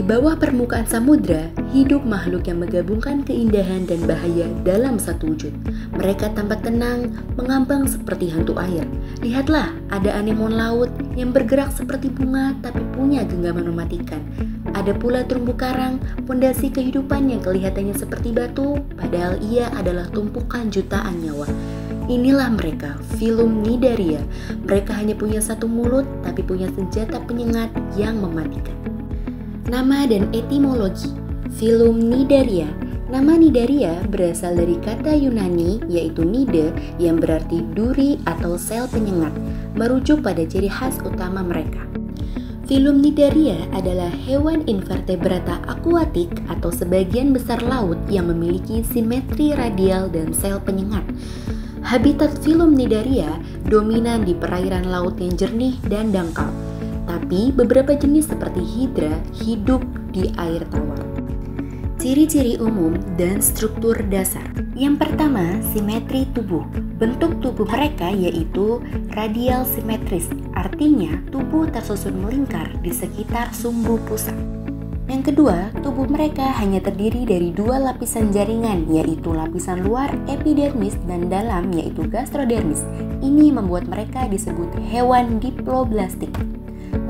bawah permukaan samudra, hidup makhluk yang menggabungkan keindahan dan bahaya dalam satu wujud. Mereka tampak tenang, mengambang seperti hantu air. Lihatlah, ada anemon laut yang bergerak seperti bunga tapi punya genggaman mematikan. Ada pula terumbu karang, pondasi kehidupan yang kelihatannya seperti batu, padahal ia adalah tumpukan jutaan nyawa. Inilah mereka, Phylum Cnidaria. Mereka hanya punya satu mulut, tapi punya senjata penyengat yang mematikan. Nama dan etimologi Phylum Cnidaria. Nama Cnidaria berasal dari kata Yunani yaitu nide yang berarti duri atau sel penyengat, merujuk pada ciri khas utama mereka. Phylum Cnidaria adalah hewan invertebrata akuatik atau sebagian besar laut yang memiliki simetri radial dan sel penyengat. Habitat Phylum Cnidaria dominan di perairan laut yang jernih dan dangkal. Tapi beberapa jenis seperti hidra hidup di air tawar. Ciri-ciri umum dan struktur dasar. Yang pertama, simetri tubuh. Bentuk tubuh mereka yaitu radial simetris, artinya tubuh tersusun melingkar di sekitar sumbu pusat. Yang kedua, tubuh mereka hanya terdiri dari dua lapisan jaringan, yaitu lapisan luar epidermis dan dalam yaitu gastrodermis. Ini membuat mereka disebut hewan diploblastik.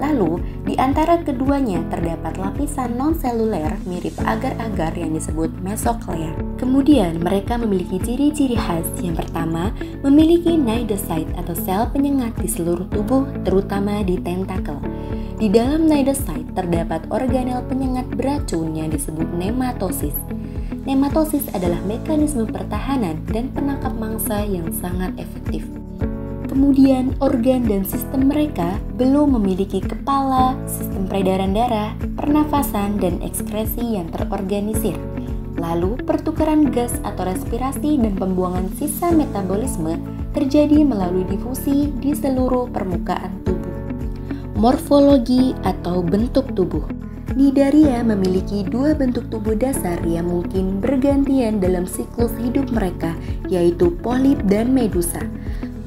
Lalu, di antara keduanya terdapat lapisan non-seluler mirip agar-agar yang disebut mesoklea. Kemudian, mereka memiliki ciri-ciri khas. Yang pertama, memiliki cnidocyte atau sel penyengat di seluruh tubuh, terutama di tentakel. Di dalam cnidocyte terdapat organel penyengat beracun yang disebut nematosis. Nematosis adalah mekanisme pertahanan dan penangkap mangsa yang sangat efektif. Kemudian, organ dan sistem mereka belum memiliki kepala, sistem peredaran darah, pernafasan, dan ekskresi yang terorganisir. Lalu, pertukaran gas atau respirasi dan pembuangan sisa metabolisme terjadi melalui difusi di seluruh permukaan tubuh. Morfologi atau bentuk tubuh. Cnidaria memiliki dua bentuk tubuh dasar yang mungkin bergantian dalam siklus hidup mereka, yaitu polip dan medusa.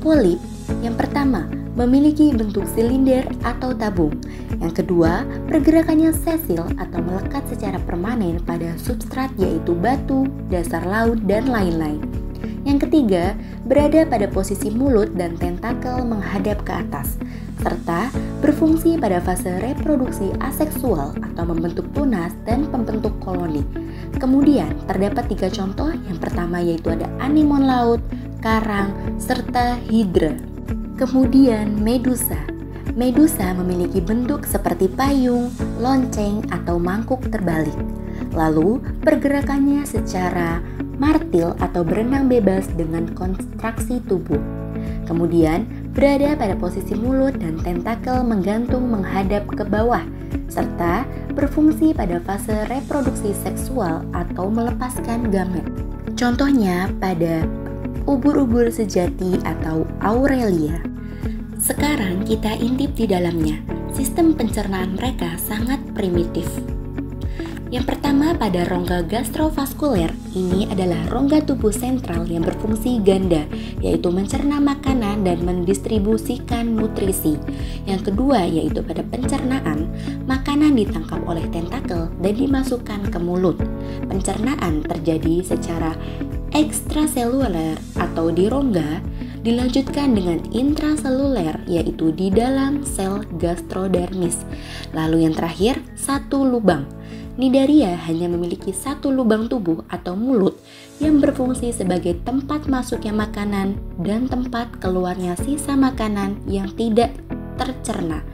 Polip yang pertama memiliki bentuk silinder atau tabung. Yang kedua, pergerakannya sesil atau melekat secara permanen pada substrat yaitu batu, dasar laut, dan lain-lain. Yang ketiga, berada pada posisi mulut dan tentakel menghadap ke atas, serta berfungsi pada fase reproduksi aseksual atau membentuk tunas dan pembentuk koloni. Kemudian, terdapat 3 contoh. Yang pertama yaitu ada anemon laut, karang, serta hidra. Kemudian medusa. Medusa memiliki bentuk seperti payung, lonceng, atau mangkuk terbalik. Lalu pergerakannya secara martil atau berenang bebas dengan kontraksi tubuh. Kemudian berada pada posisi mulut dan tentakel menggantung menghadap ke bawah, serta berfungsi pada fase reproduksi seksual atau melepaskan gamet. Contohnya pada ubur-ubur sejati atau Aurelia. Sekarang kita intip di dalamnya. Sistem pencernaan mereka sangat primitif. Yang pertama pada rongga gastrovaskuler, ini adalah rongga tubuh sentral yang berfungsi ganda, yaitu mencerna makanan dan mendistribusikan nutrisi. Yang kedua yaitu pada pencernaan, makanan ditangkap oleh tentakel dan dimasukkan ke mulut. Pencernaan terjadi secara ekstraseluler atau di rongga, dilanjutkan dengan intraseluler yaitu di dalam sel gastrodermis. Lalu yang terakhir, satu lubang. Cnidaria hanya memiliki satu lubang tubuh atau mulut yang berfungsi sebagai tempat masuknya makanan dan tempat keluarnya sisa makanan yang tidak tercerna.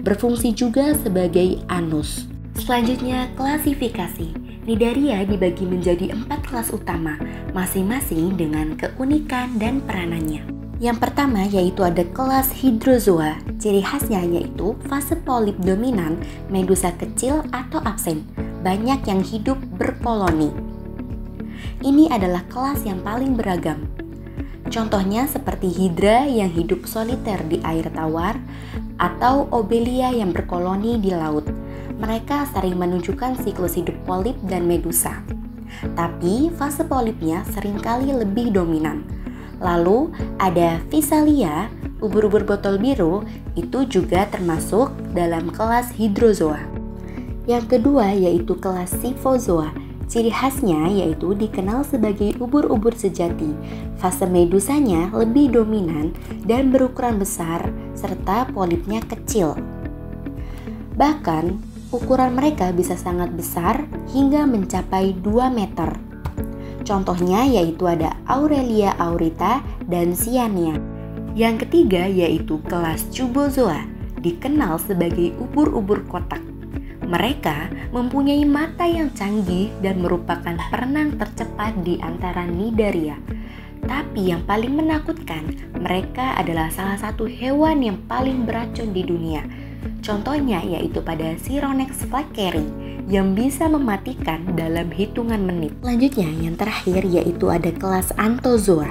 Berfungsi juga sebagai anus. Selanjutnya, klasifikasi. Cnidaria dibagi menjadi 4 kelas utama, masing-masing dengan keunikan dan peranannya. Yang pertama yaitu ada kelas hydrozoa. Ciri khasnya yaitu fase polip dominan, medusa kecil atau absen. Banyak yang hidup berkoloni. Ini adalah kelas yang paling beragam. Contohnya seperti hidra yang hidup soliter di air tawar atau obelia yang berkoloni di laut. Mereka sering menunjukkan siklus hidup polip dan medusa. Tapi fase polipnya seringkali lebih dominan. Lalu ada Physalia, ubur-ubur botol biru, itu juga termasuk dalam kelas hydrozoa. Yang kedua yaitu kelas Scyphozoa. Ciri khasnya yaitu dikenal sebagai ubur-ubur sejati. Fase medusanya lebih dominan dan berukuran besar serta polipnya kecil. Bahkan, ukuran mereka bisa sangat besar hingga mencapai 2 meter. Contohnya yaitu ada Aurelia aurita dan Cyanea. Yang ketiga yaitu kelas Cubozoa, dikenal sebagai ubur-ubur kotak. Mereka mempunyai mata yang canggih dan merupakan perenang tercepat di antara Cnidaria. Tapi yang paling menakutkan, mereka adalah salah satu hewan yang paling beracun di dunia. Contohnya yaitu pada Chironex fleckeri yang bisa mematikan dalam hitungan menit. Selanjutnya yang terakhir yaitu ada kelas Anthozoa.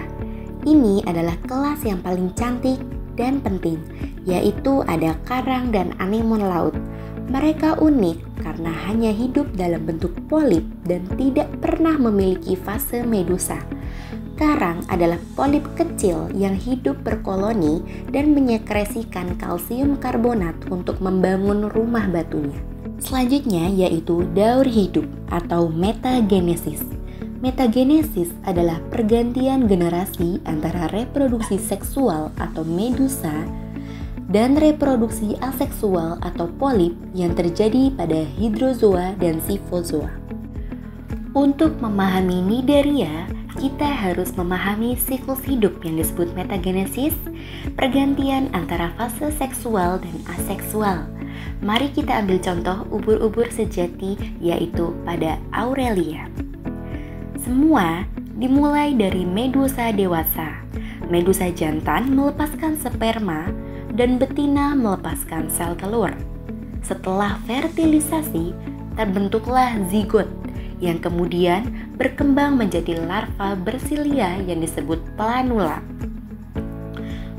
Ini adalah kelas yang paling cantik dan penting, yaitu ada karang dan anemon laut. Mereka unik karena hanya hidup dalam bentuk polip dan tidak pernah memiliki fase medusa. Karang adalah polip kecil yang hidup berkoloni dan menyekresikan kalsium karbonat untuk membangun rumah batunya. Selanjutnya yaitu daur hidup atau metagenesis. Metagenesis adalah pergantian generasi antara reproduksi seksual atau medusa dan reproduksi aseksual atau polip yang terjadi pada hydrozoa dan scyphozoa. Untuk memahami Cnidaria, kita harus memahami siklus hidup yang disebut metagenesis, pergantian antara fase seksual dan aseksual. Mari kita ambil contoh ubur-ubur sejati yaitu pada Aurelia. Semua dimulai dari medusa dewasa. Medusa jantan melepaskan sperma dan betina melepaskan sel telur. Setelah fertilisasi, terbentuklah zigot yang kemudian berkembang menjadi larva bersilia yang disebut planula.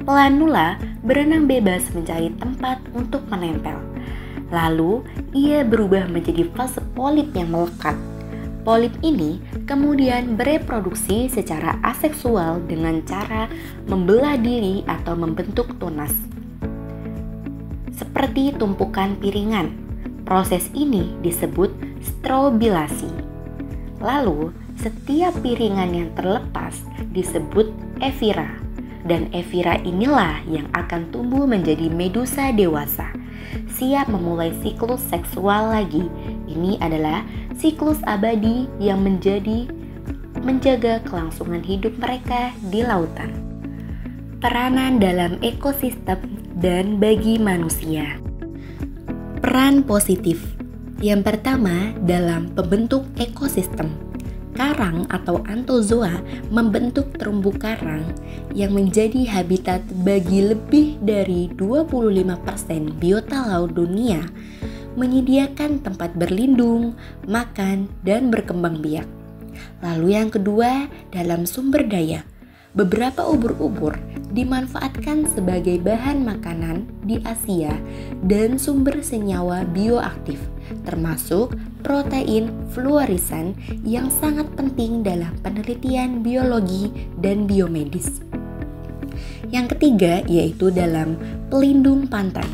Planula berenang bebas mencari tempat untuk menempel. Lalu, ia berubah menjadi fase polip yang melekat. Polip ini kemudian bereproduksi secara aseksual dengan cara membelah diri atau membentuk tunas. Seperti tumpukan piringan. Proses ini disebut strobilasi. Lalu, setiap piringan yang terlepas disebut evira. Dan evira inilah yang akan tumbuh menjadi medusa dewasa, siap memulai siklus seksual lagi. Ini adalah siklus abadi yang menjaga kelangsungan hidup mereka di lautan. Peranan dalam ekosistem dan bagi manusia. Peran positif. Yang pertama, dalam pembentuk ekosistem. Karang atau Anthozoa membentuk terumbu karang yang menjadi habitat bagi lebih dari 25% biota laut dunia, menyediakan tempat berlindung, makan, dan berkembang biak. Lalu yang kedua, dalam sumber daya. Beberapa ubur-ubur dimanfaatkan sebagai bahan makanan di Asia dan sumber senyawa bioaktif, termasuk protein fluoresan yang sangat penting dalam penelitian biologi dan biomedis. Yang ketiga yaitu dalam pelindung pantai.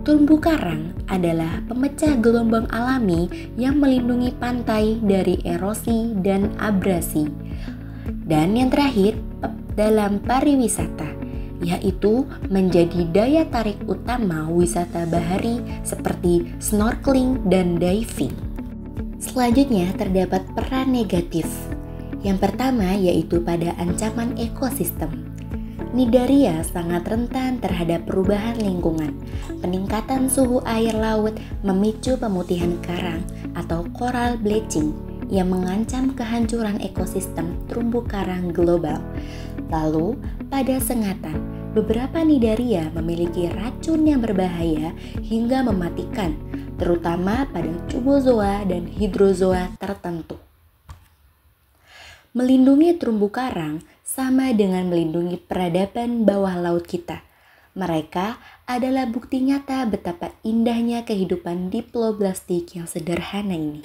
Terumbu karang adalah pemecah gelombang alami yang melindungi pantai dari erosi dan abrasi. Dan yang terakhir, dalam pariwisata, yaitu menjadi daya tarik utama wisata bahari seperti snorkeling dan diving. Selanjutnya terdapat peran negatif. Yang pertama yaitu pada ancaman ekosistem. Cnidaria sangat rentan terhadap perubahan lingkungan. Peningkatan suhu air laut memicu pemutihan karang atau coral bleaching yang mengancam kehancuran ekosistem terumbu karang global. Lalu, pada sengatan, beberapa Cnidaria memiliki racun yang berbahaya hingga mematikan, terutama pada Cubozoa dan Hydrozoa tertentu. Melindungi terumbu karang sama dengan melindungi peradaban bawah laut kita. Mereka adalah bukti nyata betapa indahnya kehidupan diploblastik yang sederhana ini.